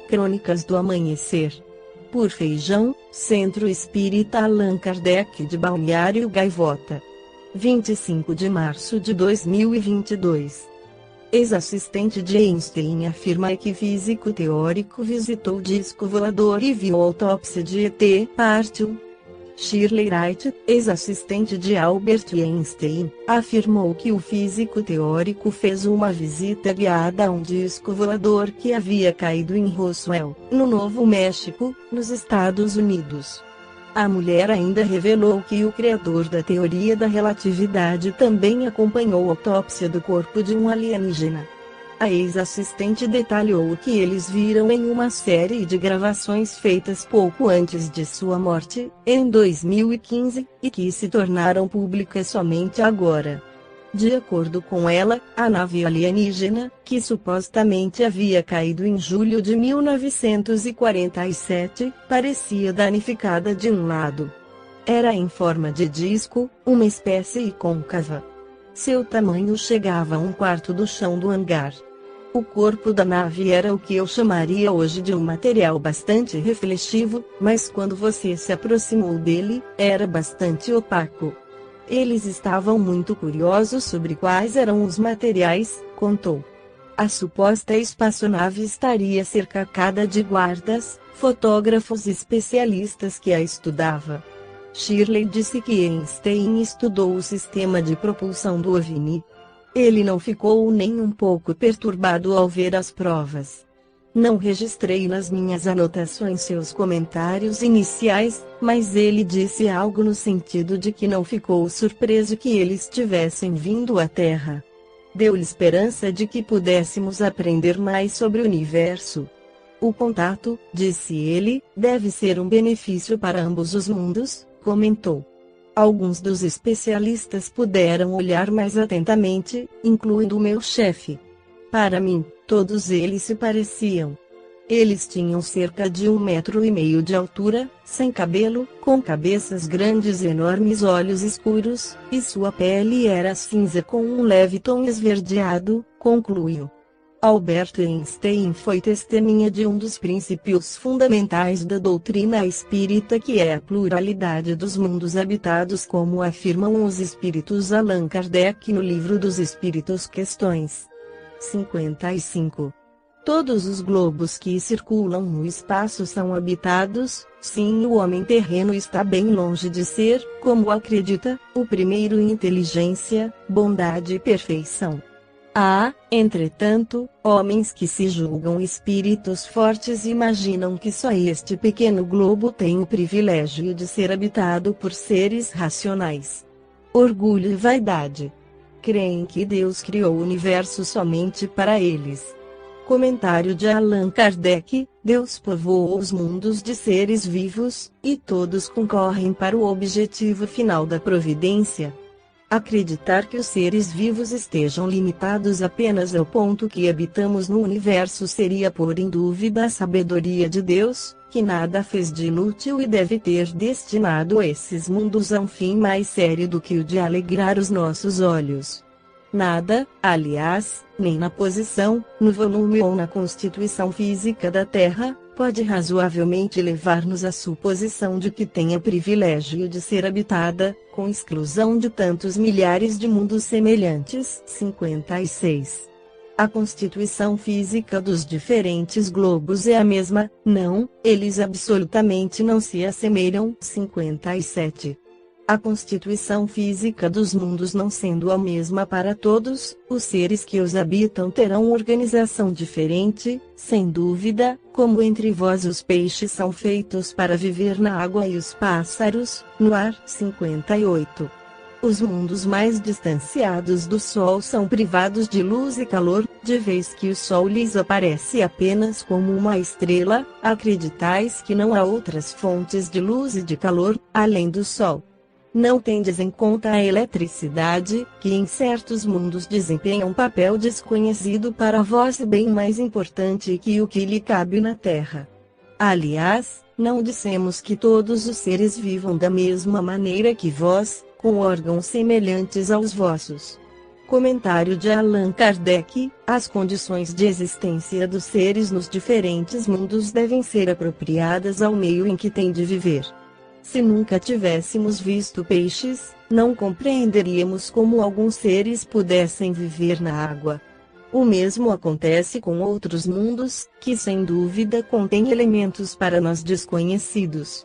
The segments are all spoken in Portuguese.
Crônicas do Amanhecer. Por Feijão, Centro Espírita Allan Kardec de Balneário Gaivota. 25 de março de 2022. Ex-assistente de Einstein afirma que físico teórico visitou disco voador e viu autópsia de ET. Parte 1. Shirley Wright, ex-assistente de Albert Einstein, afirmou que o físico teórico fez uma visita guiada a um disco voador que havia caído em Roswell, no Novo México, nos Estados Unidos. A mulher ainda revelou que o criador da teoria da relatividade também acompanhou a autópsia do corpo de um alienígena. A ex-assistente detalhou o que eles viram em uma série de gravações feitas pouco antes de sua morte, em 2015, e que se tornaram públicas somente agora. De acordo com ela, a nave alienígena, que supostamente havia caído em julho de 1947, parecia danificada de um lado. Era em forma de disco, uma espécie côncava. Seu tamanho chegava a um quarto do chão do hangar. O corpo da nave era o que eu chamaria hoje de um material bastante refletivo, mas quando você se aproximou dele, era bastante opaco. Eles estavam muito curiosos sobre quais eram os materiais, contou. A suposta espaçonave estaria cercada de guardas, fotógrafos e especialistas que a estudavam. Shirley disse que Einstein estudou o sistema de propulsão do OVNI. Ele não ficou nem um pouco perturbado ao ver as provas. Não registrei nas minhas anotações seus comentários iniciais, mas ele disse algo no sentido de que não ficou surpreso que eles tivessem vindo à Terra. Deu-lhe esperança de que pudéssemos aprender mais sobre o universo. O contato, disse ele, deve ser um benefício para ambos os mundos, comentou. Alguns dos especialistas puderam olhar mais atentamente, incluindo o meu chefe. Para mim, todos eles se pareciam. Eles tinham cerca de 1,5 metros de altura, sem cabelo, com cabeças grandes e enormes olhos escuros, e sua pele era cinza com um leve tom esverdeado, concluiu. Albert Einstein foi testemunha de um dos princípios fundamentais da doutrina espírita, que é a pluralidade dos mundos habitados, como afirmam os espíritos Allan Kardec no Livro dos Espíritos, questões 55. Todos os globos que circulam no espaço são habitados. Sim, o homem terreno está bem longe de ser, como acredita, o primeiro em inteligência, bondade e perfeição. Há, entretanto, homens que se julgam espíritos fortes e imaginam que só este pequeno globo tem o privilégio de ser habitado por seres racionais. Orgulho e vaidade. Creem que Deus criou o universo somente para eles. Comentário de Allan Kardec: Deus povoou os mundos de seres vivos, e todos concorrem para o objetivo final da providência. Acreditar que os seres vivos estejam limitados apenas ao ponto que habitamos no universo seria pôr em dúvida a sabedoria de Deus, que nada fez de inútil e deve ter destinado esses mundos a um fim mais sério do que o de alegrar os nossos olhos. Nada, aliás, nem na posição, no volume ou na constituição física da Terra, pode razoavelmente levar-nos à suposição de que tenha privilégio de ser habitada, com exclusão de tantos milhares de mundos semelhantes. 56. A constituição física dos diferentes globos é a mesma? Não, eles absolutamente não se assemelham. 57. A constituição física dos mundos não sendo a mesma para todos, os seres que os habitam terão organização diferente, sem dúvida, como entre vós os peixes são feitos para viver na água e os pássaros, no ar. 58. Os mundos mais distanciados do Sol são privados de luz e calor, de vez que o Sol lhes aparece apenas como uma estrela. Acreditais que não há outras fontes de luz e de calor, além do Sol. Não tendes em conta a eletricidade, que em certos mundos desempenha um papel desconhecido para vós e bem mais importante que o que lhe cabe na Terra. Aliás, não dissemos que todos os seres vivam da mesma maneira que vós, com órgãos semelhantes aos vossos. Comentário de Allan Kardec: as condições de existência dos seres nos diferentes mundos devem ser apropriadas ao meio em que têm de viver. Se nunca tivéssemos visto peixes, não compreenderíamos como alguns seres pudessem viver na água. O mesmo acontece com outros mundos, que sem dúvida contêm elementos para nós desconhecidos.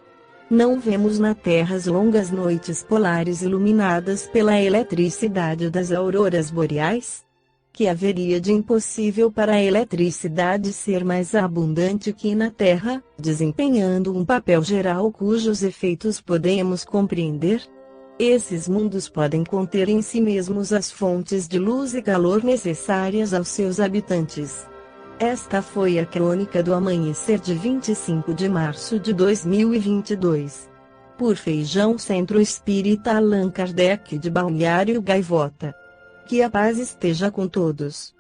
Não vemos na Terra as longas noites polares iluminadas pela eletricidade das auroras boreais? Que haveria de impossível para a eletricidade ser mais abundante que na Terra, desempenhando um papel geral cujos efeitos podemos compreender? Esses mundos podem conter em si mesmos as fontes de luz e calor necessárias aos seus habitantes. Esta foi a crônica do amanhecer de 25 de março de 2022. Por Feijão Centro Espírita Allan Kardec de Balneário Gaivota. Que a paz esteja com todos.